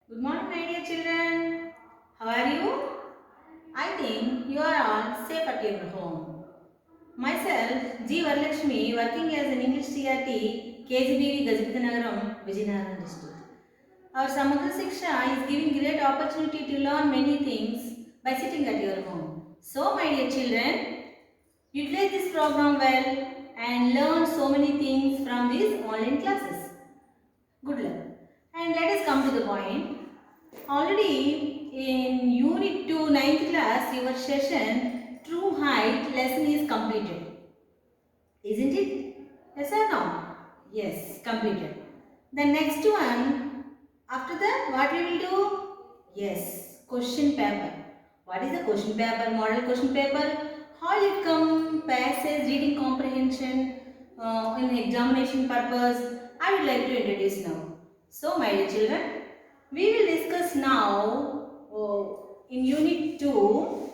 Good morning, my dear children. How are you? I think you are all safe at your home. Myself, G. Varalakshmi, working as an English TRT, KGBV Gajapatinagar, Vijayanagar district. Our Samagra Siksha is giving great opportunity to learn many things by sitting at your home. So, my dear children, utilize this program well and learn so many things from these online classes. Good luck. And let us come to the point. Already in Unit 2 ninth class, your session True Height lesson is completed. Isn't it? Yes or no? Yes, completed. The next one, after that, what we will do? Yes, question paper. What is the question paper? Model question paper. How it come passage, reading comprehension in examination purpose. I would like to introduce now. So, my dear children, we will discuss now in Unit 2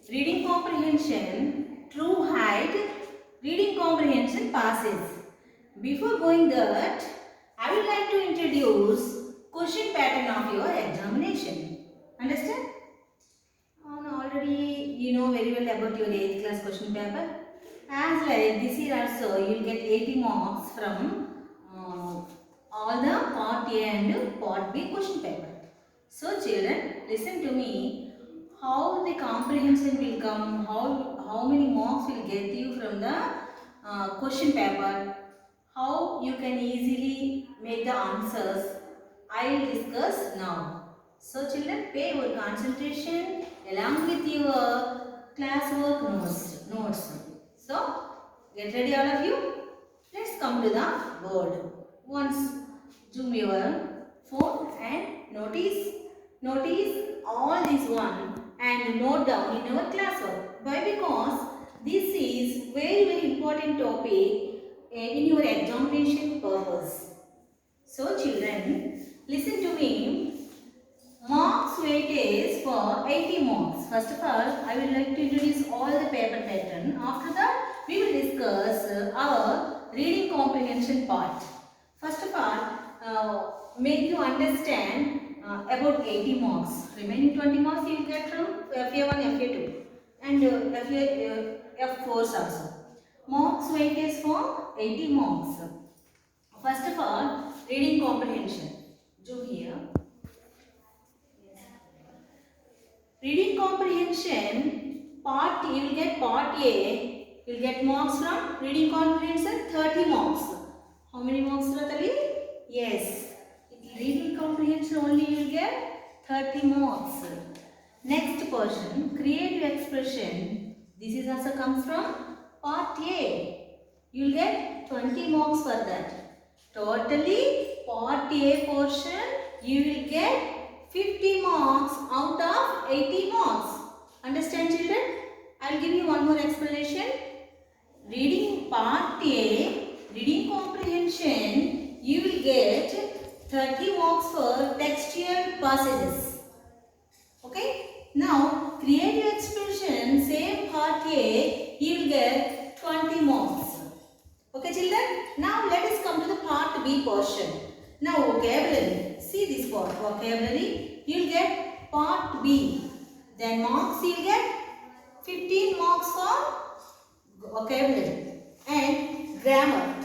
reading comprehension, true height, reading comprehension passes. Before going that, I would like to introduce question pattern of your examination. Understand? Already you know very well about your 8th class question paper. As like this year also you will get 80 marks from all the part A and part B question paper. So children, listen to me. How the comprehension will come, how many marks will get you from the question paper, how you can easily make the answers, I will discuss now. So children, pay your concentration along with your classwork notes. So, get ready all of you. Let's come to the board. Once zoom your phone and notice all this one and note down in our classwork. Why? Because this is very important topic in your examination purpose. So children, listen to me. Marks weightage for 80 marks. First of all, I would like to introduce all the paper pattern. After that, we will discuss our reading comprehension part. First of all, make you understand about 80 marks. Remaining 20 marks you will get from FA1, FA2 and F4s also. Marks weightage for 80 marks. First of all, reading comprehension. Do here. Reading comprehension, part you will get part A, you will get marks from reading comprehension 30 marks. How many marks, Ratali? Yes, reading comprehension only you will get 30 marks. Next portion, creative expression. This is also comes from part A. You will get 20 marks for that. Totally, part A portion you will get 50 marks out of 80 marks. Understand children? I will give you one more explanation. Reading part A, reading comprehension, you will get 30 marks for textual passages. Okay? Now, creative expression, same part A, you will get 20 marks. Okay children? Now let us come to the part B portion. Now vocabulary. See this part, vocabulary. You will get part B. Then marks you will get 15 marks for vocabulary. And grammar.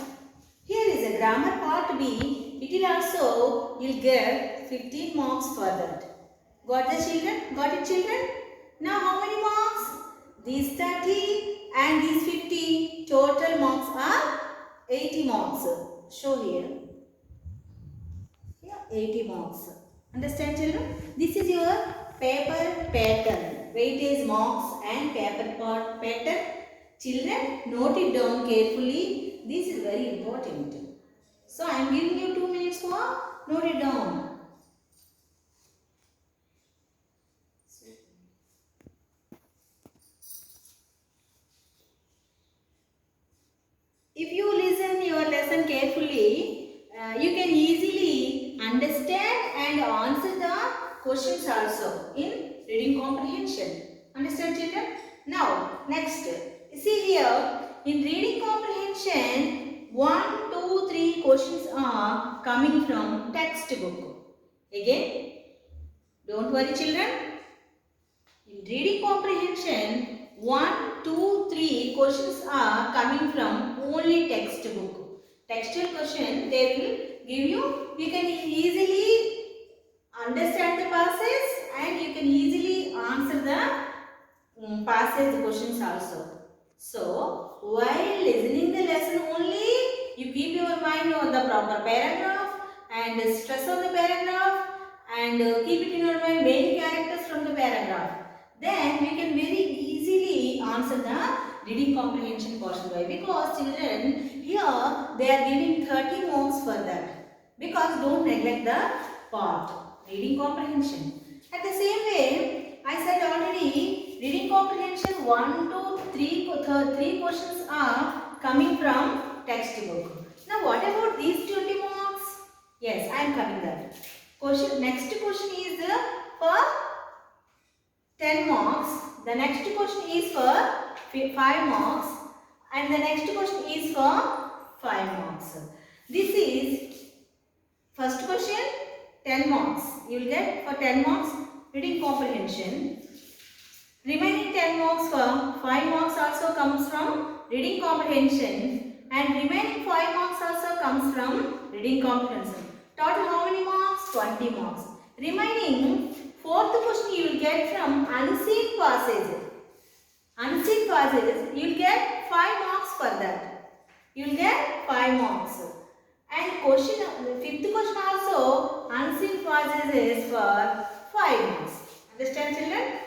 Here is a grammar part B. It will also, you will get 15 marks for that. Got the children? Got it children? Now how many marks? These 30 and these 50. Total marks are 80 marks. Show here. Yeah, 80 marks. Understand children? This is your paper pattern. Weightage marks and paper part pattern. Children, note it down carefully. This is very important. So I am giving you 2 minutes for note it down. If you listen your lesson carefully, you can easily understand and answer the questions also in reading comprehension. Understand children? Now, next. See here, in reading comprehension, 1, 2, 3 questions are coming from textbook. Again, don't worry children. In reading comprehension, 1, 2, 3 questions are coming from only textbook. Textual question they will give you. You can easily understand the passage and you can easily answer the passage questions also. So, while listening the lesson only, you keep your mind on the proper paragraph and stress on the paragraph and keep it in your mind main characters from the paragraph. Then we can very easily answer the reading comprehension portion. Why? Because children, here they are giving 30 marks for that. Because don't neglect the part, reading comprehension. At the same way, I said already, reading comprehension 1 to 3 questions are coming from textbook. Now what about these 20 marks? Yes, I am coming there. Next question is for 10 marks. The next question is for 5 marks. And the next question is for 5 marks. This is first question 10 marks. You will get for 10 marks reading comprehension. Remaining 10 marks for 5 marks also comes from reading comprehension. And remaining 5 marks also comes from reading comprehension. Total how many marks? 20 marks. Remaining fourth question you will get from unseen passages. Unseen passages you will get 5 marks for that. You will get 5 marks. And fifth question also unseen passages for 5 marks. Understand children?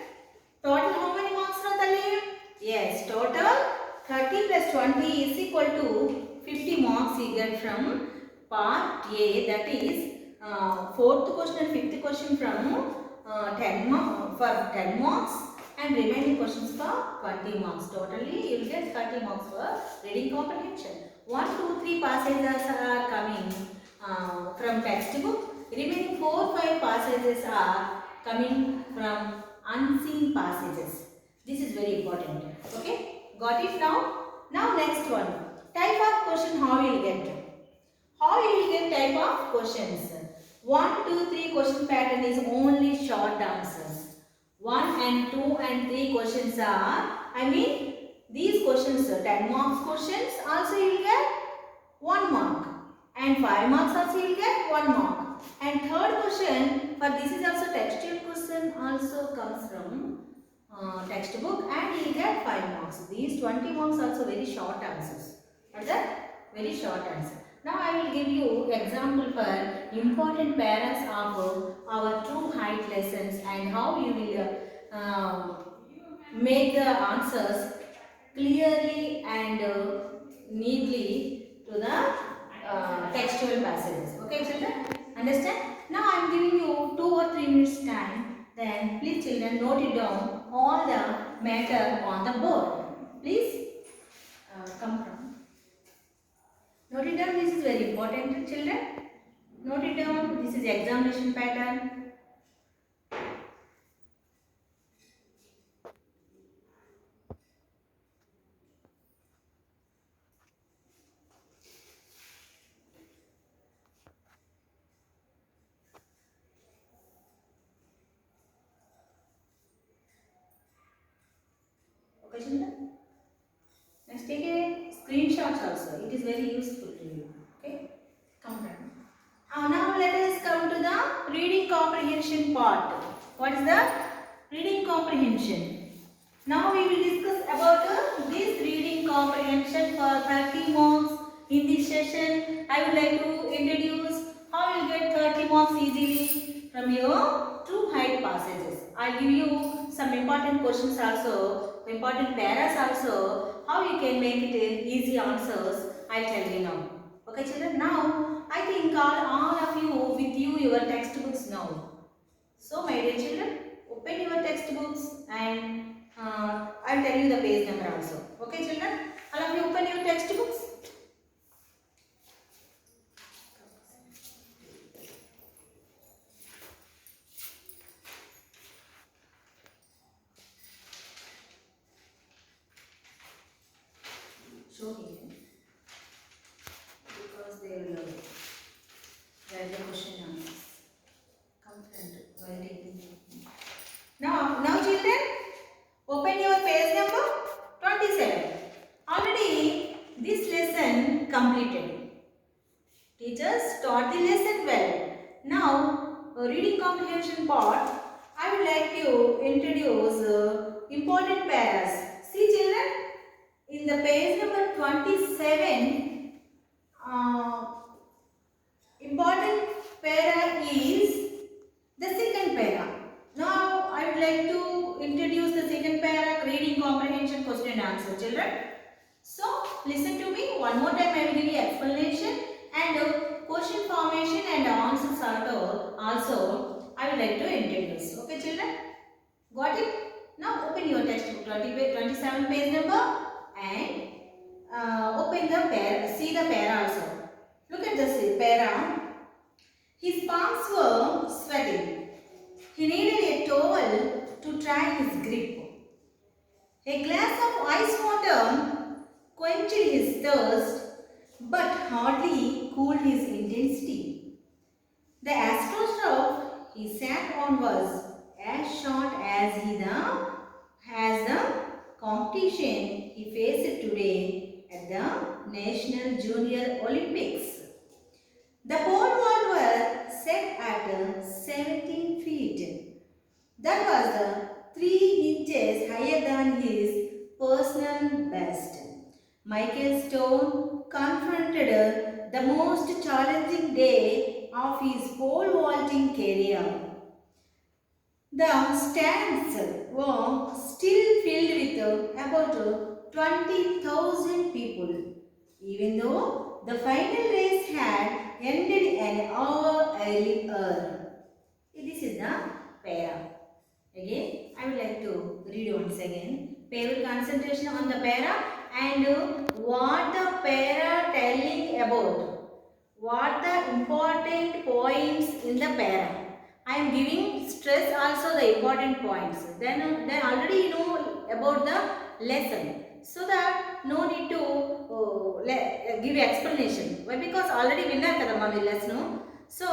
Total how many marks Natali? Yes, total 30 plus 20 is equal to 50 marks you get from part A, that is fourth question and fifth question from 10 marks and remaining questions for 20 marks. Totally you will get 30 marks for reading comprehension. 1, 2, 3 passages are coming from textbook. Remaining 4, 5 passages are coming from unseen passages. This is very important. Okay, got it now? Now next one. Type of question how you will get? How you will get type of questions? 1, 2, 3 question pattern is only short answers. 1 and 2 and 3 questions are, these questions are 10 marks questions, also you will get 1 mark. And 5 marks also you will get 1 mark. And third question, for this is also textual question, also comes from textbook and you will get 5 marks. These 20 marks also very short answers. Are that? Very short answer. Now I will give you example for important paras of our true height lessons and how you will make the answers clearly and neatly to the textual passages. Okay children? Understand? Now I am giving you 2 or 3 minutes time. Then please children note it down all the matter on the board. Please come from. Note it down, this is very important children. Note it down, this is examination pattern. Okay children? Next take a screenshots also, it is very useful to you. Okay? Come down. Now let us come to the reading comprehension part. What is the reading comprehension? Now we will discuss about this reading comprehension for 30 marks. In this session, I would like to introduce how you will get 30 marks easily from your true height passages. I will give you some important questions also, important paras also, how you can make it easy answers. I will tell you now. Okay children, now I think all of you with you your textbooks now. So my dear children, open your textbooks and I will tell you the page number also. Okay children, all of you open your textbooks. Show here because they will write the question answers. reading comprehension part, I would like to introduce important pairs. See children, in the page number 27, important para is the second para. Now I would like to introduce the second para, reading comprehension question and answer children. So listen to me one more time. I will give you explanation and question formation and answers also I would like to introduce. Okay children, got it? Now open your textbook 27 page number and open the para, see the para also. Look at this para. His palms were sweating. He needed a towel to try his grip. A glass of ice water quenched his thirst but hardly cooled his intensity. The astroturf he sat on was as short as the competition he faced today at the National Junior Olympics. The pole vault was set at 17 feet. That was 3 inches higher than his personal best. Michael Stone confronted the most challenging day of his pole vaulting career. The stands were still filled with about 20,000 people, even though the final race had ended an hour earlier. This is the para. Again, I would like to read once again. Pay full concentration on the para and what the para telling about. What the important points in the para. I am giving stress also the important points. Then already you know about the lesson. So that no need to give explanation. Why? Because already winner kadamma we lesson. So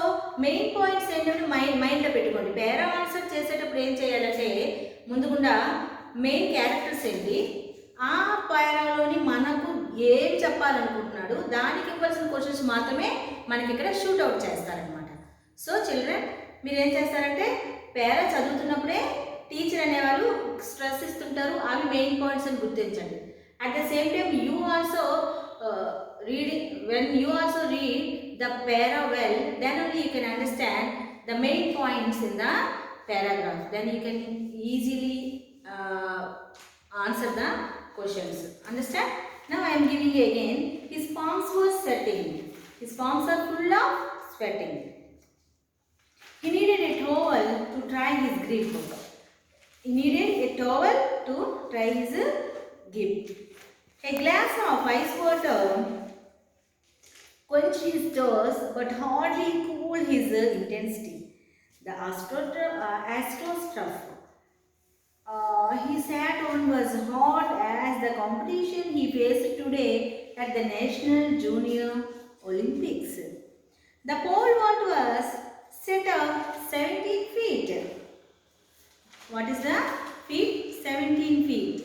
main points ఏంటంటే మైండ్లో పెట్టుకోండి. పేరా answer చేసేటప్పుడు ఏం చేయాలంటే ముందుగుండా main characters ఏంటి, ఆ పేరాలోని మనకు ఏం చెప్పాలనుకుంటున్నాడు, దానికి ఇవ్వాల్సిన క్వశ్చన్స్ మాత్రమే మనకి ఇక్కడ షూట్అవుట్ చేస్తారనమాట. సో చిల్డ్రన్ మీరు ఏం చేస్తారంటే పేరా చదువుతున్నప్పుడే టీచర్ అనేవాళ్ళు స్ట్రెస్ ఇస్తుంటారు, అవి మెయిన్ పాయింట్స్ అని గుర్తించండి. At the same time you also reading, when you also read the para well, then only you can understand the main points in the paragraph. Then you can easily answer the questions. Understand? Now I am giving you again. His palms were sweating. His palms are full of sweating. He needed a towel to try his grip. He needed a towel to try his grip. A glass of ice water quenched his thirst but hardly cooled his intensity. The astroturf he sat on was hot as the competition he faced today at the National Junior Olympics. The pole vault was set up 17 feet. What is the feet? 17 feet.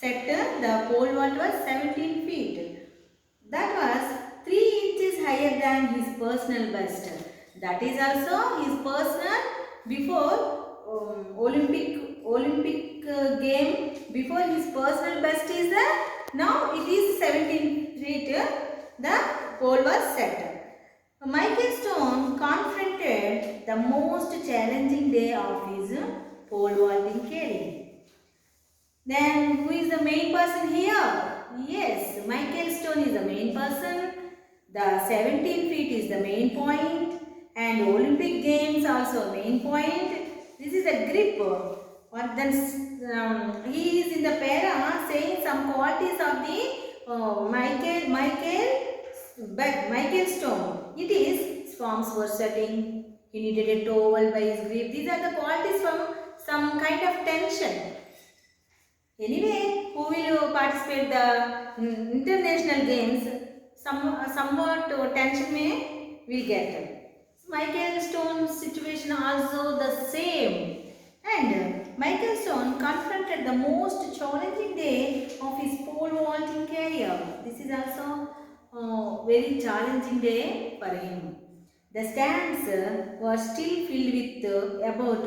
Set the pole vault was 17 feet. That was 3 inches higher than his personal best. That is also his personal before Olympic game. Before his personal best is there. Now it is 17 feet. The pole was set. Michael Stone confronted the most challenging day of his pole vaulting career. Then who is the main person here? Yes, Michael Stone is the main person. The 17 feet is the main point and Olympic Games also main point. This is the grip. What then he is in the para saying some qualities of the Michael Stone. It is his palms were sweating. He needed a towel by his grip. These are the qualities from some kind of tension. Anyway, who will participate the international games? Somewhat tension will get. Michael Stone's situation also the same. And Michael Stone confronted the most challenging day of his pole vaulting career. This is also very challenging day for him. The stands were still filled with about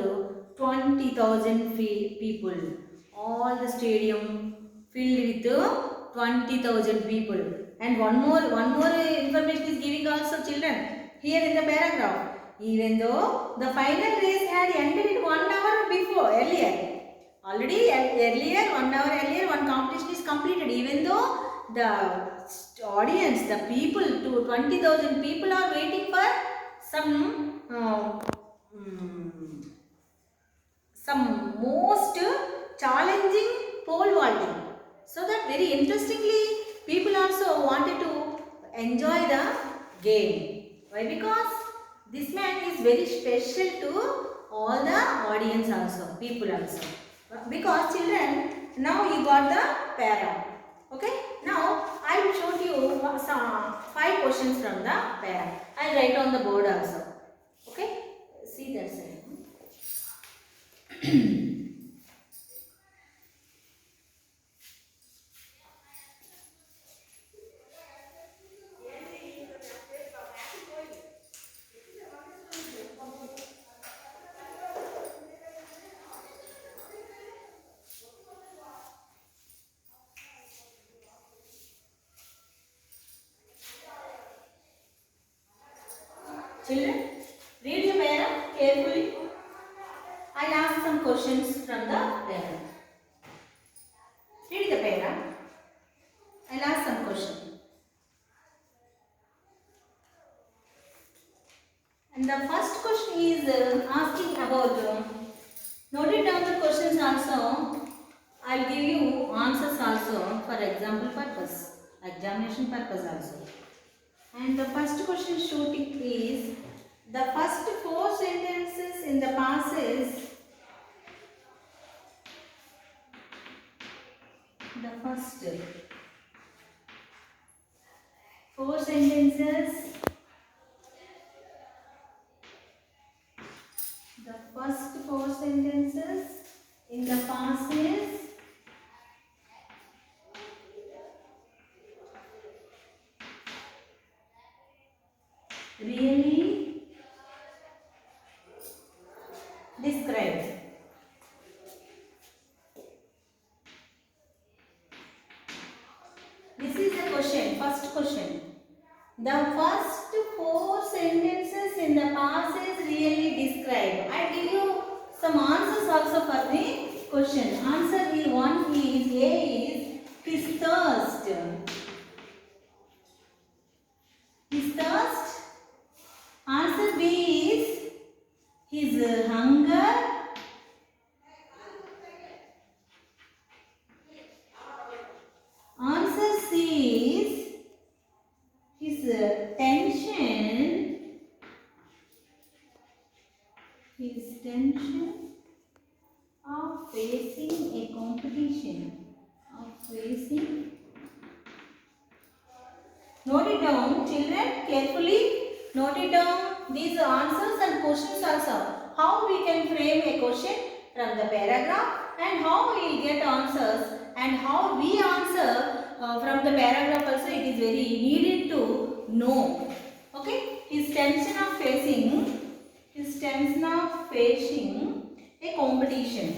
20,000 people. All the stadium filled with 20,000 people. And one more information is giving also, children. Here in the paragraph, even though the final race had ended in 1 hour before earlier. Already earlier, 1 hour earlier, one competition is completed. Even though the audience, the people, to 20,000 people are waiting for some most challenging pole vaulting. So that very interestingly, people also wanted to enjoy the game. Why? Because this man is very special to all the audience also, people also. Because children, now you got the para. Okay, now I will show you some 5 questions from the para. I will write on the board also. Okay, see that side. Children, read your para carefully. I'll ask some questions from the para. Read the para. I'll ask some questions. And the first question is asking about, noted down the questions also. I'll give you answers also for example purpose, examination purpose also. And the first question shooting is, the first 4 sentences in the passage, the first 4 sentences, the first 4 sentences in the passage really describe. This is the question, first question. The first 4 sentences in the passage really describe. I give you some answers also for the question. Answer is 1 is, A is his thirst. His thirst. Answer B is his hunger. Answer C is his tension. His tension of facing a competition. Note it down, children, carefully. Note it down, these answers and questions also. How we can frame a question from the paragraph, and how we will get answers, and how we answer from the paragraph also. It is very needed to know. Okay, his tension of facing a competition.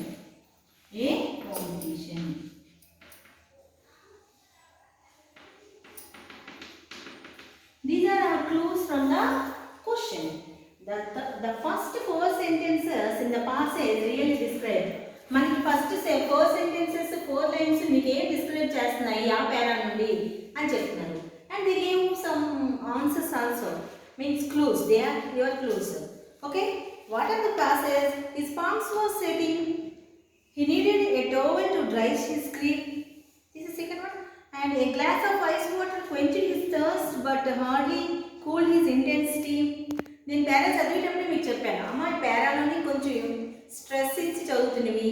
These are our clues from the question. The first 4 sentences in the passage really describe. మనకి first 4 sentences 4 lines మీకు ఏం describe చేస్తున్నాయి ఆ పేరా నుండి అని చెప్తున్నారు. And they give some answers also, means clues. They are your clues. Okay, what are the passage? His palms was sweating. He needed a towel to dry his screen. This is second one. And a glass of ice water quenched his thirst but hardly cooled his intensity. నేను పేరా చదివేటప్పుడు మీకు చెప్పాను, అమ్మ ఈ పేరాలోని కొంచెం stress ఇచ్చి చదువుతున్నవి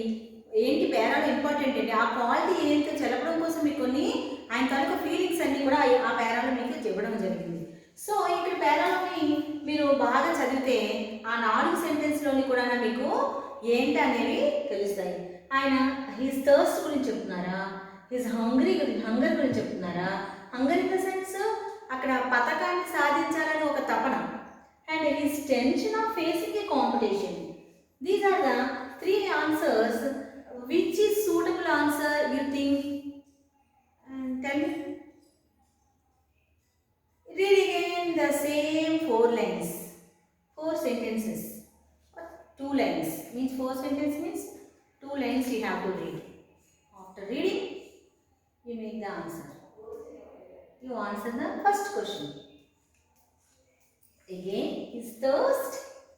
ఏంటి, పేరాలో important ఏంటి, ఆ క్వాలిటీ ఏంటో చెప్పడం కోసం మీకు కొన్ని ఆయన తాలూకా ఫీలింగ్స్ అన్నీ కూడా ఆ పేరాలో మీకు చెప్పడం జరిగింది. సో ఇక్కడ పేరాలోని మీరు బాగా చదివితే ఆ 4 సెంటెన్స్లోని కూడా మీకు ఏంటి అనేవి తెలుస్తాయి. ఆయన హిస్ థర్స్ట్ గురించి చెప్తున్నారా, హిస్ హంగర్ గురించి చెప్తున్నారా. హంగర్ ఇన్ ద సెన్స్ అక్కడ పథకాన్ని సాధించాలని ఒక తపన, and his tension of facing a competition. These are the three answers. Which is suitable answer you think? And tell me. Read again the same 4 lines, 4 sentences. 2 lines means 4 sentences means 2 lines you have to read. After reading, you make the answer. You answer the first question. Again, his thirst,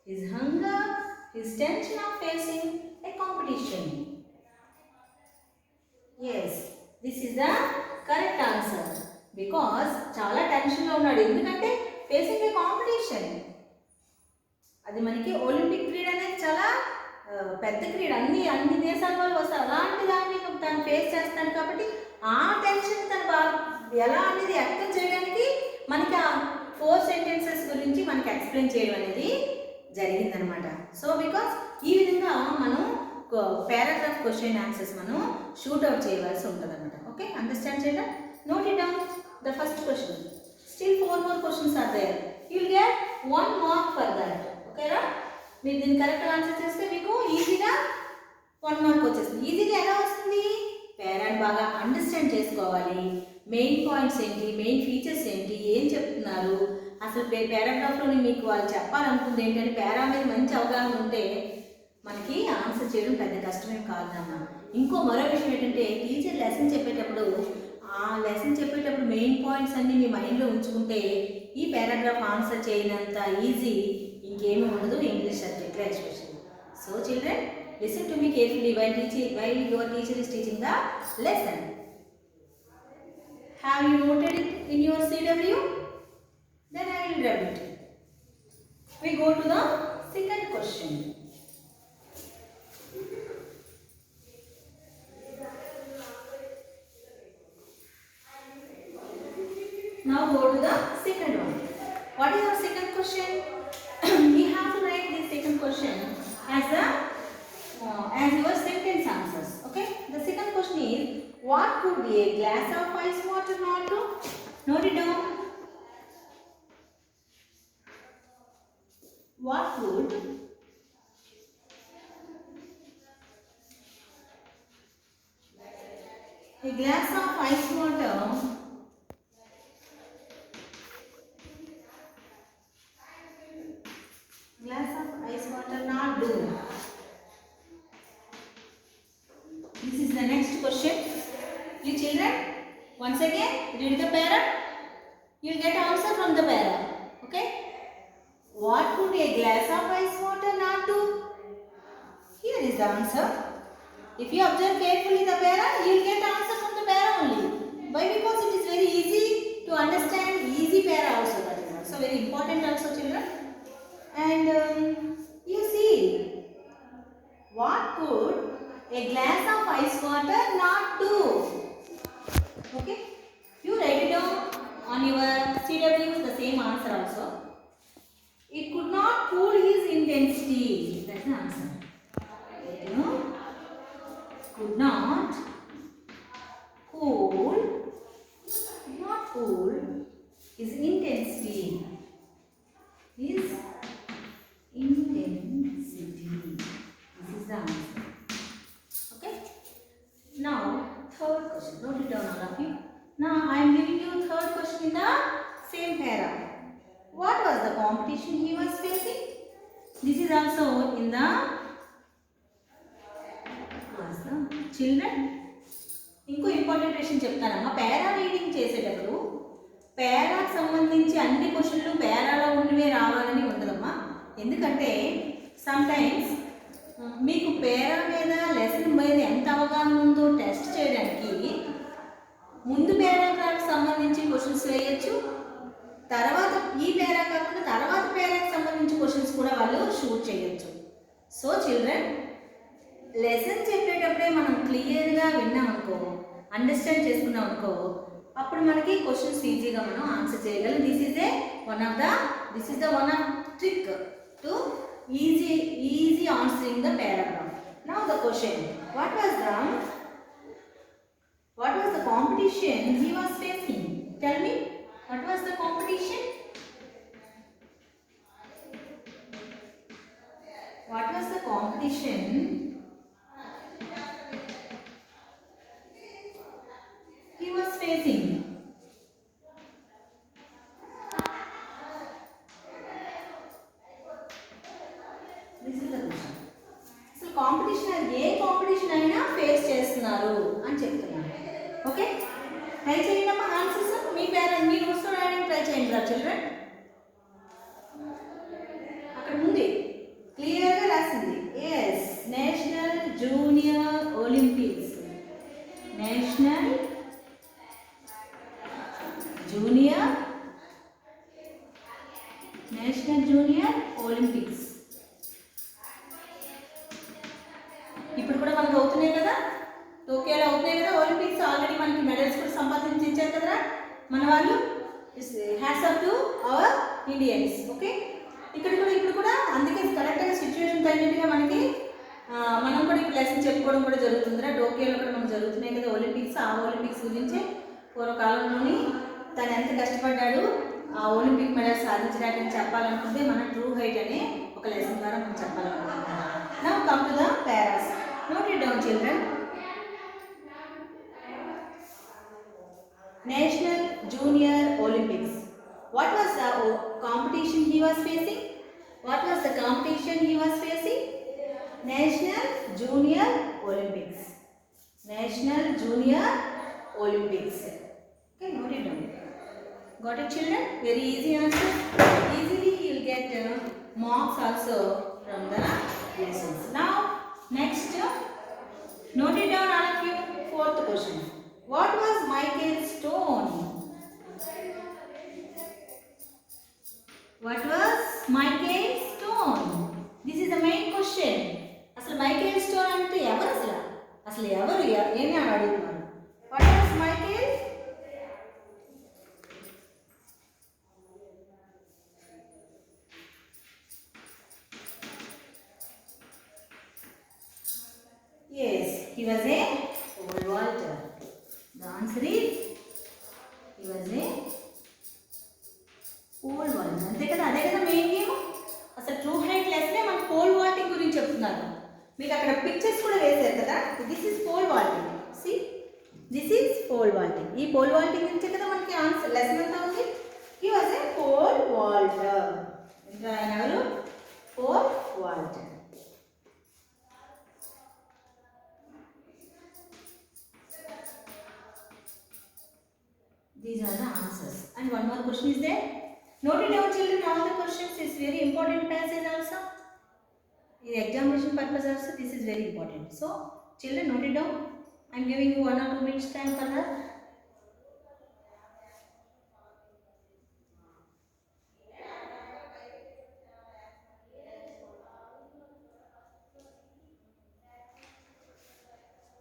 his hunger, his tension of facing a competition. Yes, this is the correct answer. Because చాలా టెన్షన్లో ఉన్నాడు. ఎందుకంటే facing ఏ competition. అది మనకి Olympic క్రీడ అనేది చాలా పెద్ద క్రీడ. అన్ని దేశాల వాళ్ళు వస్తారు. అలాంటి దాన్ని తను ఫేస్ చేస్తాడు కాబట్టి ఆ టెన్షన్ తను ఎలా అనేది వ్యక్తం చేయడానికి మనకి ఆ 4 సెంటెన్సెస్ గురించి మనకి ఎక్స్ప్లెయిన్ చేయడం అనేది జరిగిందనమాట. సో బికాస్ ఈ విధంగా మనం పారాగ్రాఫ్ క్వశ్చన్ ఆన్సర్స్ మనం షూట్అవుట్ చేయవలసి ఉంటుంది అనమాట. ఓకే, అండర్స్టాండ్ చేయడం. Note it down the first question. Still 4 more questions are there. You will get 1 mark for that. Okay ra? మీరు దీన్ని కరెక్ట్ ఆన్సర్ చేస్తే మీకు ఈజీగా 1 మార్క్ వచ్చేస్తుంది. ఈజీగా ఎలా వస్తుంది? పేరాని బాగా అండర్స్టాండ్ చేసుకోవాలి. మెయిన్ పాయింట్స్ ఏంటి, మెయిన్ ఫీచర్స్ ఏంటి, ఏం చెప్తున్నారు, అసలు పారాగ్రాఫ్లోని మీకు వాళ్ళు చెప్పాలనుకుంది ఏంటంటే పేరా మీద మంచి అవగాహన ఉంటే మనకి ఆన్సర్ చేయడం పెద్ద కష్టమేం కాదమ్మా. మరో విషయం ఏంటంటే టీచర్ లెసన్ చెప్పేటప్పుడు ఆ లెసన్ చెప్పేటప్పుడు మెయిన్ పాయింట్స్ అన్నీ మీ మైండ్లో ఉంచుకుంటే ఈ పారాగ్రాఫ్ ఆన్సర్ చేయనంత ఈజీ ఇంకేమీ ఉండదు ఇంగ్లీష్ సబ్జెక్ట్లో especially. So children, listen to me carefully while your teacher is teaching the lesson. Have you noted it in your CW? Then I will rub it. We go to the second question. Now go to the second one. What is our second question? We have to write this second question as your sentence answers. Okay. The second question is, what could a glass of ice water not do? Note it down. What could a glass of ice water not do? This is the next question. You children, once again read the para. You will get answer from the para. Okay. What could a glass of ice water not do? Here is the answer. If you observe carefully the para, you will get answer from the para only. Why? Because it is very easy to understand. Easy para also, that is also very important also, children. And you see, what could a glass of ice water not do? Okay, you write it down on your CW, the same answer also. It could not cool his intensity. That's the answer. Could not cool his intensity. His intensity. This is the answer. Okay. Now third question. Note it down, all of you. Now I am giving you third question in the same para. What was the competition he was facing? This is also in the children. ఇంకో important విషయం చెప్తానమ్మా. పేరా reading చేసేటప్పుడు పేరాకు సంబంధించి అన్ని క్వశ్చన్లు పేరాలో ఉన్నవే రావాలని ఉండదమ్మా. ఎందుకంటే సమ్ టైమ్స్ మీకు పేరా మీద లెసన్ మీద ఎంత అవగాహన ఉందో టెస్ట్ చేయడానికి ముందు పేరాగ్రాఫ్కి సంబంధించి క్వశ్చన్స్ వేయచ్చు. తర్వాత ఈ పేరా కాకుండా తర్వాత పేరాకి సంబంధించి క్వశ్చన్స్ కూడా వాళ్ళు షూట్ చేయొచ్చు. సో చిల్డ్రన్, లెసన్ చెప్పేటప్పుడే మనం క్లియర్గా విన్నామనుకో, అండర్స్టాండ్ చేసుకున్నాం అనుకో, అప్పుడు మనకి క్వశ్చన్స్ ఈజీగా మనం ఆన్సర్ చేయగలం. This is the one of trick to easy answering the paragraph. Now the question, what was the competition he was facing? Tell me, what was the competition? competition he was facing? This is the question. అసలు competition ఏ competition అయినా face చేస్తున్నారు అని చెప్తున్నాను. Okay, try చేయండి అమ్మా answers. మీ parent మీ నోట్స్లో రాయడానికి try చేయండి రా చిల్డ్రన్. అక్కడ ఉంది క్లియర్గా రాసింది. Yes, national junior Olympics. National junior Olympics. ఇప్పుడు కూడా మనకు అవుతున్నాయి కదా, టోక్యోలో అవుతున్నాయి కదా ఒలింపిక్స్. ఆల్రెడీ మనకి మెడల్స్ కూడా సంపాదించి ఇచ్చారు కదా మన వాళ్ళు. Hats off to our Indians. Okay, ఇప్పుడు కూడా అందుకే కరెక్ట్గా సిచ్యువేషన్ తగినట్టుగా మనకి మనం కూడా ఇప్పుడు లెసన్ చెప్పుకోవడం కూడా జరుగుతుందిరా. టోక్యోలో కూడా మనకు జరుగుతున్నాయి కదా ఒలింపిక్స్. ఆ ఒలింపిక్స్ గురించి పూర్వకాలంలోని తను ఎంత కష్టపడ్డాడు ఆ ఒలింపిక్ మెడల్ సాధించడానికి చెప్పాలనుకుంటే మన ట్రూ హైట్ అనే ఒక లెసన్ ద్వారా మనం చెప్పాలనుకుంటున్నాం. Now come to the paras. Note it down children. National Junior Olympics. What was the competition he was facing? What was the competition he was facing? National Junior Olympics. National Junior Olympics. Okay, note it down. Got it children? Very easy answer. Easily you will get marks also from the lessons. Now next, note it down all of you. Fourth question. What was Michael's stone? What was Michael's stone? This is the main question. అసలు Michael stone అంటే ఎవరు? అసలు ఎవరు ఏమి అని అడుగుతున్నారు. What was Michael? Yes, he was a pole vaulter. The answer is he was a pole vaulter. అంతే కదా, అదే కదా మెయిన్ గేమ్. అసలు ట్రూ హైట్ లెసనే మన పోల్ వాల్టింగ్ గురించి చెప్తున్నారు. మీకు అక్కడ పిక్చర్స్ కూడా వేశారు కదా. This is pole vaulting. C, this is pole vaulting. ఈ పోల్ వాల్టింగ్ గురించి కదా మనకి ఆన్సర్ లెసన్ అంతా ఉంది. He was a pole vaulter. ఇంకా ఆయన ఎవరు? Pole vaulter. These are the answers. And one more question is there. Note it down children, all the questions is very important passage also. In examination purpose also this is very important. So children, note it down. I am giving you 1 or 2 minutes time for that.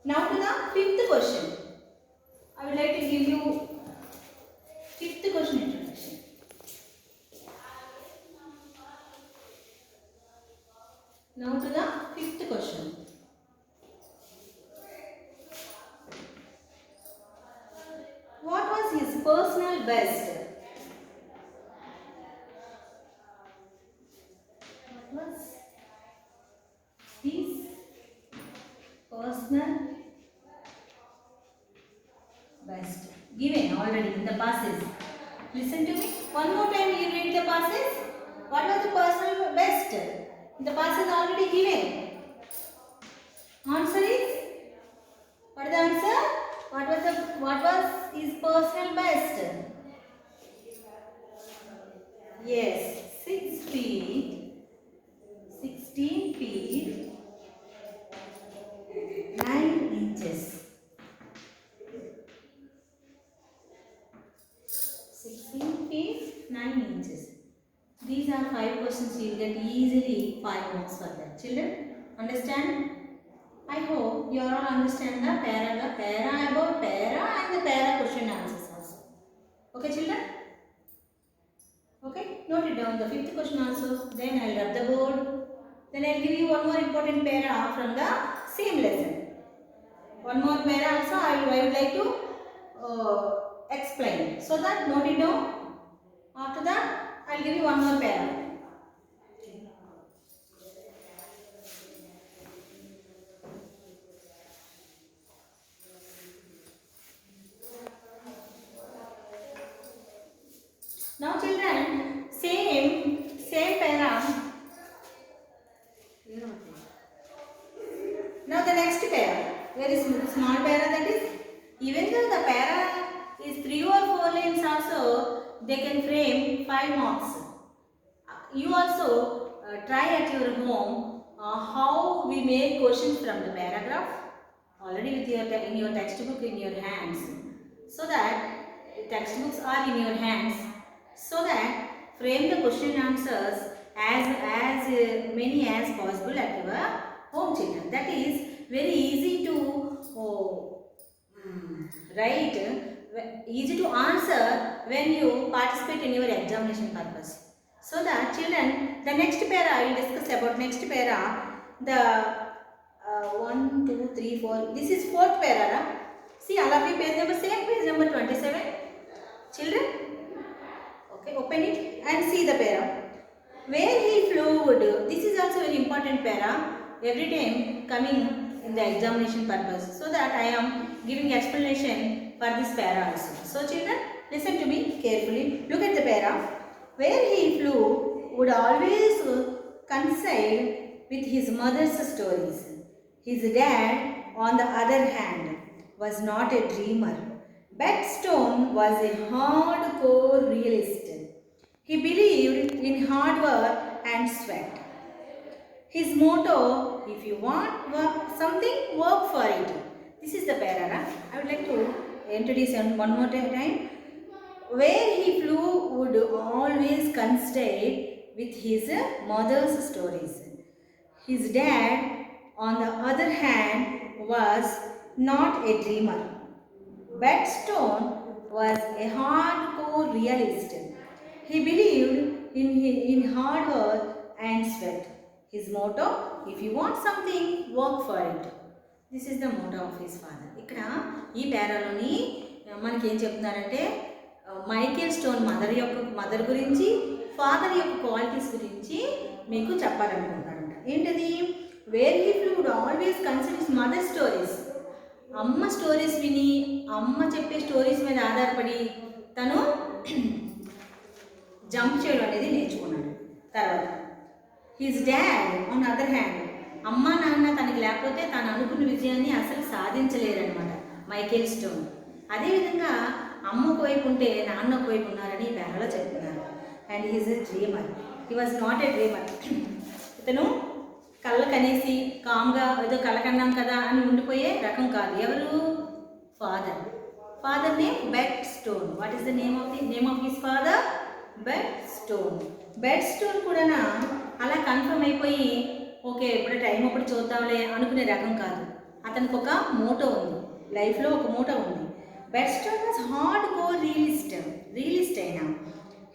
Now to the fifth question. I would like to give you fifth question introduction. Now to the fifth question. What was his personal best? What was his personal best? Given already in the passage. Listen to me. One more time you read the passage. What was the personal best? The passage already given. Answer is, what is the answer? What was his personal best? Yes, 6 feet, 16 feet, 9 inches. 16 feet, 9 inches. These are 5 questions. You will get easily 5 marks for that. Children, understand? I hope you all understand the para about para and the para question answers also. Okay children? Okay, note it down the fifth question also. Then I will rub the board. Then I will give you one more important para from the same lesson. One more para also I would like to explain. So that note it down. After that I will give you one more para. Now the next para, very small para, that is, even though the para is 3 or 4 lines also, they can frame 5 marks. You also try at your home how we make questions from the paragraph already with your in your textbook in your hands, so that textbooks are in your hands, so that frame the question answers as many as possible at your home, children. That is very easy to write, easy to answer when you participate in your examination purpose. So that children, the next para I will discuss about next para, the 1, 2, 3, 4. This is 4th para. See, all of you page number same, page number 27. Children, okay, open it and see the para. Where he flew. This is also very important para. Every time coming in the examination purpose. So that I am giving explanation for this para also. So children, listen to me carefully. Look at the para. Where he flew would always coincide with his mother's stories. His dad, on the other hand, was not a dreamer. Bedstone was a hardcore realist. He believed in hard work and sweat. His motto, if you want something, work for it. This is the para. I would like to introduce one more time. Where he flew would always coincide with his mother's stories. His dad, on the other hand, was not a dreamer. Bedstone was a hardcore realist. He believed in hard work and sweat. His motto, if you want something, work for it. This is the motto of his father. ఇక్కడ ఈ పేరాలోని మనకి ఏం చెప్తున్నారంటే Michael Stone mother గురించి, father యొక్క qualities గురించి మీకు చెప్పాలనుకుంటారంట. ఏంటది? Where he flew would always consider mother stories. అమ్మ స్టోరీస్ విని, అమ్మ చెప్పే స్టోరీస్ మీద ఆధారపడి తను జంప్ చేయడం అనేది నేర్చుకున్నాడు. తర్వాత his dad on other hand, అమ్మ నాన్న తనకి లేకపోతే తను అనుకున్న విజయాన్ని అసలు సాధించలేరనమాట మైకేల్ స్టోన్. అదేవిధంగా అమ్మ ఒకవైపు ఉంటే నాన్న ఒకవైపు ఉన్నారని ఈ పేరాలో చెప్తున్నారు. And he's a dreamer. He was not a dreamer. ఇతను కళ్ళ కనేసి కామ్గా ఏదో కళ్ళ కన్నాం కదా అని ఉండిపోయే రకం కాదు. ఎవరు? Father. Father name bed stone. What is the name of his father? Bed stone. Bed stone కూడా అలా కన్ఫర్మ్ అయిపోయి ఓకే ఇప్పుడు టైం అప్పుడు చూద్దాంలే అనుకునే రకం కాదు. అతనికి ఒక మోటో ఉంది, లైఫ్లో ఒక మోటో ఉంది. Bed stone was hard core realist అయినా.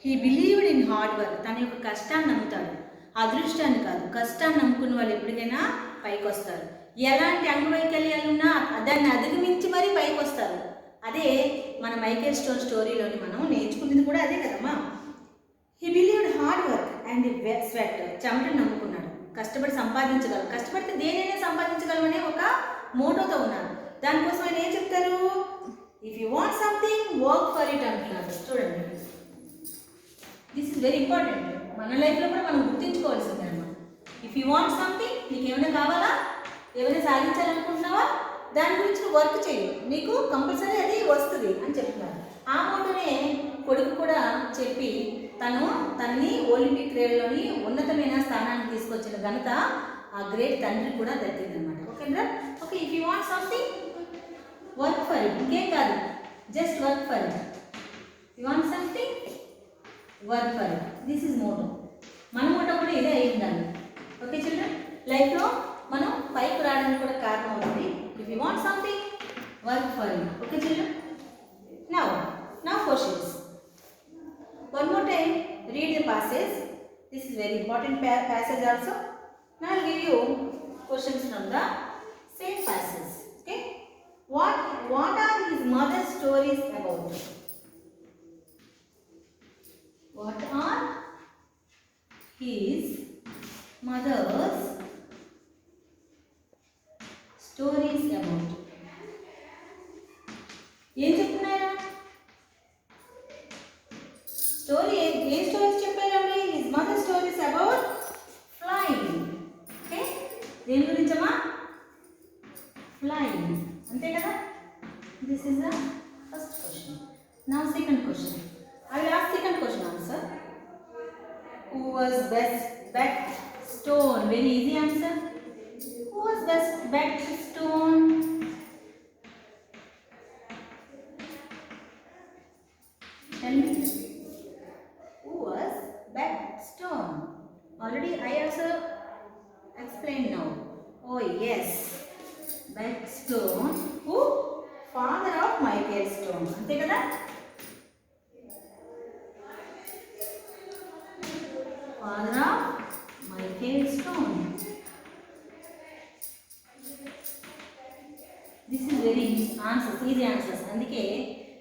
He believed in hard work. తన యొక్క కష్టాన్ని నమ్ముతాడు, అదృష్టాన్ని కాదు. కష్టాన్ని నమ్ముకున్న వాళ్ళు ఎప్పటికైనా పైకి వస్తారు. ఎలాంటి అంగవైకల్యాలు ఉన్నా దాన్ని అధిగమించి మరీ పైకి వస్తారు. అదే మన మైకేల్ స్టోన్ స్టోరీలోని మనం నేర్చుకున్నది కూడా అదే కదమ్మా. He believed hard work and sweat. చెమటను నమ్ముకున్నాడు, కష్టపడి సంపాదించగలరు, కష్టపడితే దేనైనా సంపాదించగలరు అనే ఒక మోటోతో ఉన్నారు. దానికోసం ఆయన ఏం చెప్తారు? If you want something work for it అంటున్నారు. చూడండి, దిస్ ఇస్ వెరీ ఇంపార్టెంట్. మన లైఫ్లో కూడా మనం గుర్తుంచుకోవాల్సింది అన్నమాట. ఇఫ్ యూ వాంట్ సంథింగ్, నీకు ఏమైనా కావాలా, ఏమైనా సాధించాలనుకుంటున్నావా, దాని గురించి వర్క్ చేయి, నీకు కంపల్సరీ అది వస్తుంది అని చెప్తున్నారు. ఆ మోటోనే కొడుకు కూడా చెప్పి తనని ఒలింపిక్ క్రీడలోని ఉన్నతమైన స్థానాన్ని తీసుకొచ్చిన ఘనత ఆ గ్రేట్ తండ్రి కూడా దక్కిందనమాట. ఓకేనా? Okay, if you want something work for it. ఇంకేం కాదు, just work for it. You want something work for it. This is motto. మన మోటో కూడా ఇదే అయి ఉండాలి. ఓకే చిల్డ్రన్, లైఫ్లో మనం పైకి రావడానికి కూడా కారణం అవుతుంది. If you want something work for it. Okay children, now questions. One more time, read the passage. This is very important passage also. Now I will give you questions from the same passage. Okay, what are his mother's stories about? What are his mother's stories about? ఏం చెప్తున్నారా? Story ఏ stories చెప్పారండి? His mother stories about flying. Okay, దేని గురించమ్మా? flying. Ante kada? This is the first question. Now second question. I will ask second question answer. Who was best bet stone? Very easy answer. Who was best bet stone? Tell me. Who was bet stone? Already I also explained now. Oh yes. Bet stone. Who? Father of Michael Stone. Ante kada? Father of Michael Stone. This is very easy answers. అందుకే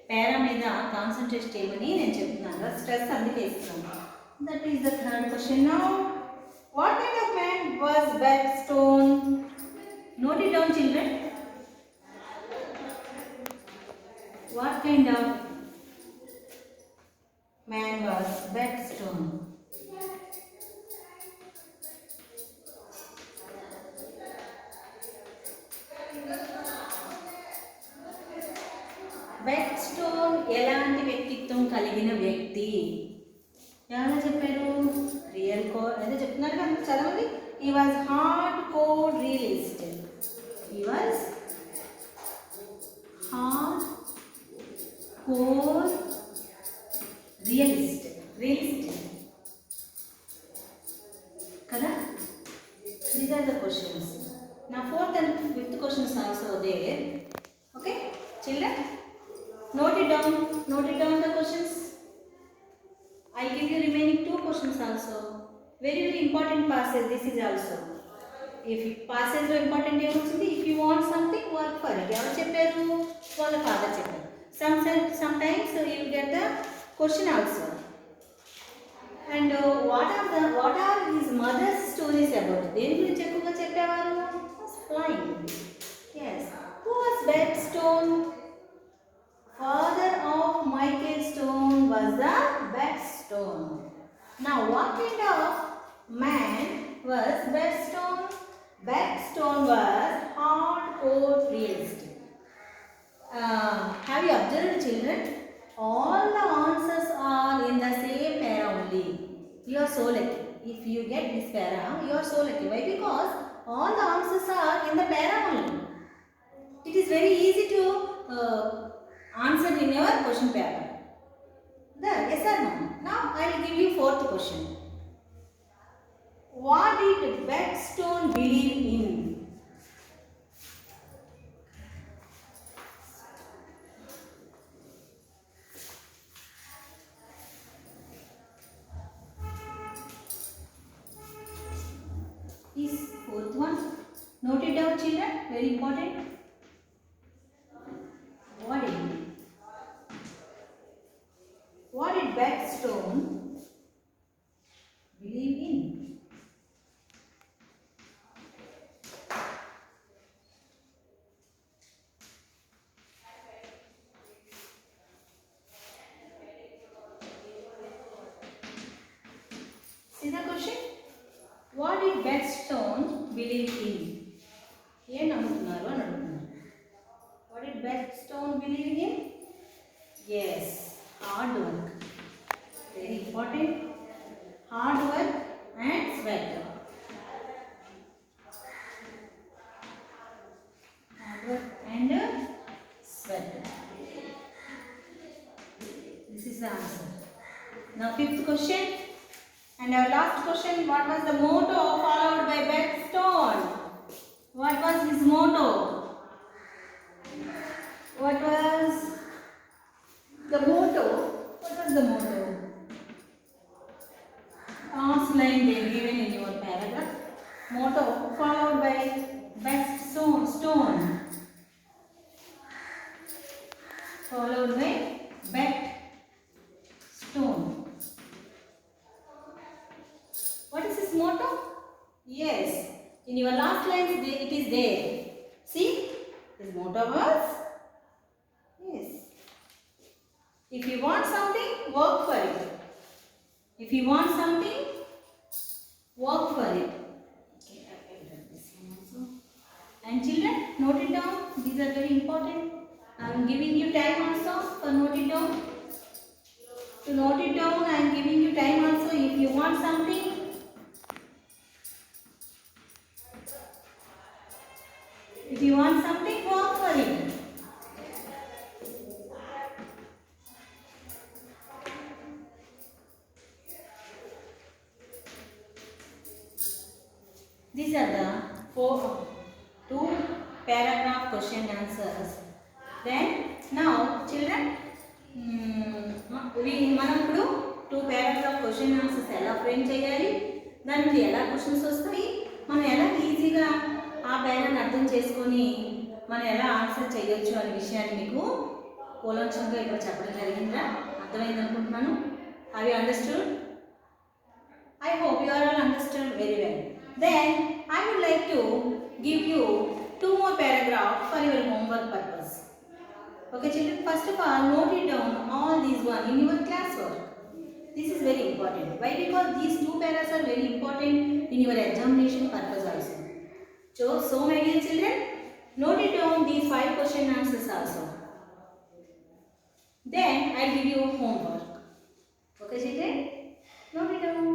పేరా మీద concentrate చేయమని నేను చెప్తున్నాను. Stress అందుకే ఇస్తున్నాను. That is the third question. Now what kind of man was Bet Stone? Note it down children. What kind of man was Bet Stone? Bet Stone ఎలాంటి వ్యక్తిత్వం కలిగిన వ్యక్తి? ఎలా చెప్పారు? రియల్ కోర్ అదే చెప్తున్నారు కదా, చదవండి. He was hard core realist. He was hard core realist కదా. These are the questions. Now fourth and fifth questions also there. Okay, children, note it down the questions. I give you remaining two questions also. Very important passage this is also. If passage lo important ఏమొచ్చింది? If you want something, work for it. ఎవరు చెప్పారు? వాళ్ళ father చెప్పారు. Sometimes you will get the question also. And what are his mother's stories about? దేని గురించి ఎక్కువగా చెప్పేవారు? Flying. Yes. Who was Bet Stone? Father of Michael Stone was the Bet Stone. Now, what kind of man was Bet Stone? Bet Stone was hardcore realist. Have you observed, children? All the answers are in the same para only. You are so lucky. If you get this para, you are so lucky. Why? Because all the answers are in the para only. It is very easy to answer in your question paper. There, yes or no? Now I will give you fourth question. What did Bet Stone believe in? Is fourth one. Note it down, children. Very important. What did Bet Stone believe in? See the question? What did Bet Stone believe in? ఏం నమ్ముతున్నారు అని అడుగుతున్నారు. What did Bet Stone believe in? Yes, hard work. Very important. Hard work and sweat. Hard work and sweat. This is the answer. Now fifth question. And our last question, what was the motto followed by Bet Stone? What was his motto? What was the motto? Last line they given in your paragraph. Motto followed by Bet Stone. Followed by Bet Stone. What is his motto? Yes, in your last lines it is there. See, his motto was, yes, if you want something, work for it. If you want something, work for it. Okay, I will write this one also. And children, note it down. These are very important. I am giving you time also for note it down. To note it down, I am giving you time also. If you want something, work for it. These are the two paragraph question answers. Then now children, మనం ఇప్పుడు 2 paragraph question answers ఎలా frame చేయాలి, దాని నుండి ఎలా questions వస్తాయి, మనం ఎలా ఈజీగా ఆ పేరాన్ని అర్థం చేసుకొని మనం ఎలా ఆన్సర్ చేయొచ్చు అనే విషయాన్ని మీకు కూలంకషంగా ఇక్కడ చెప్పడం జరిగిందా? అర్థమైంది అనుకుంటున్నాను. Have you understood? I hope you are all understood very well. Then I would like to give you 2 more paragraphs for your homework purpose. Okay children, first of all note it down all these one in your classwork. This is very important. Why? Because these 2 paragraphs are very important in your examination purpose also. So my dear children, note it down these 5 question answers also. Then I give you homework. Okay children, note it down.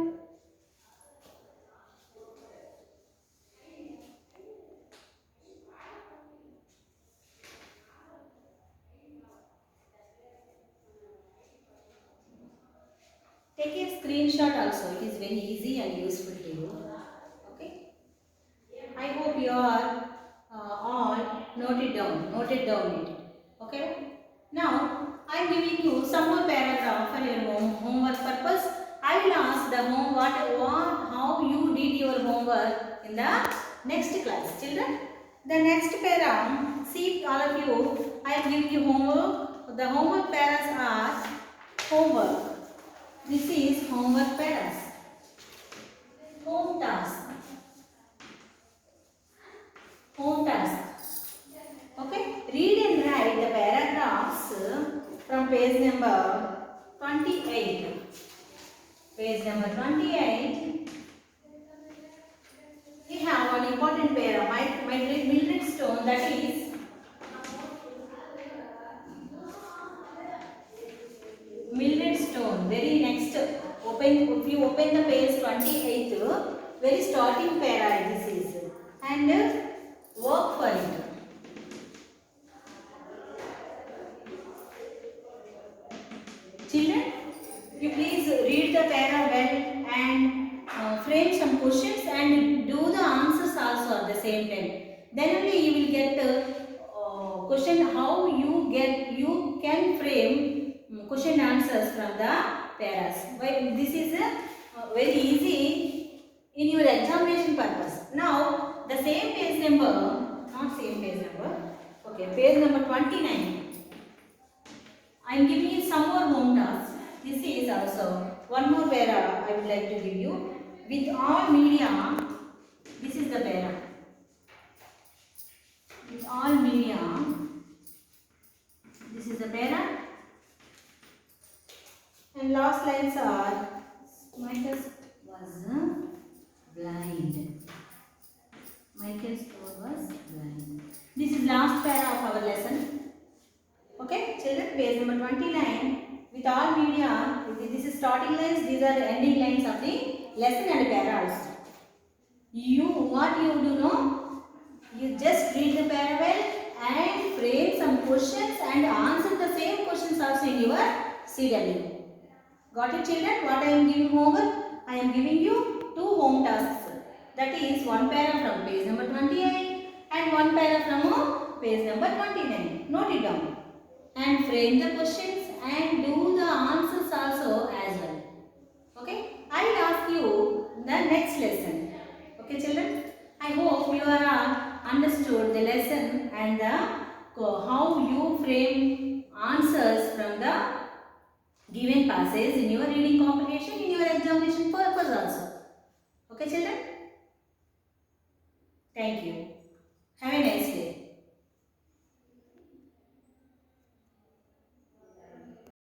Take a screenshot also. It is very easy and useful to you. Okay. I hope you are all noted down it. Okay. Now I am giving you some more paragraph for your homework purpose. I will ask the how you did your homework in the next class, children. The next para, see all of you, I am giving you homework. The homework paras are homework. This is homework paras. Home task. Okay. Read and write the paragraphs from page number 28. Page number 28. We have one important para, Mildred Stone, that is Mildred Stone. Very next, if you open the page 28, very starting para this is, and work for it. Children, you please read the para well and frame some questions and do the answers also at the same time. Then only you will get question how you can frame question answers from the paras. This is very easy in your examination purpose. Now the same page number, okay, page number 29. I am giving you some more home tasks. This is also one more para I would like to give you. With all media, this is the para. With all media, this is the para. And last lines are, Michael was blind. Michael Stone was blind. This is last para of our lesson. Okay, children, page number 29. With all media, this is starting lines, these are the ending lines of the lesson and para also. What you do know, you just read the para well and frame some questions and answer the same questions also in your CW. Got it children? What I am giving homework? I am giving you 2 home tasks. That is one para from page number 28 and one para from page number 29. Note it down. And frame the questions and do the answers also as well. Okay, I will ask you the next lesson. Okay children, I hope you are understood the lesson and how you frame answers from the given passage in your reading comprehension in your examination purpose also. Okay children, thank you.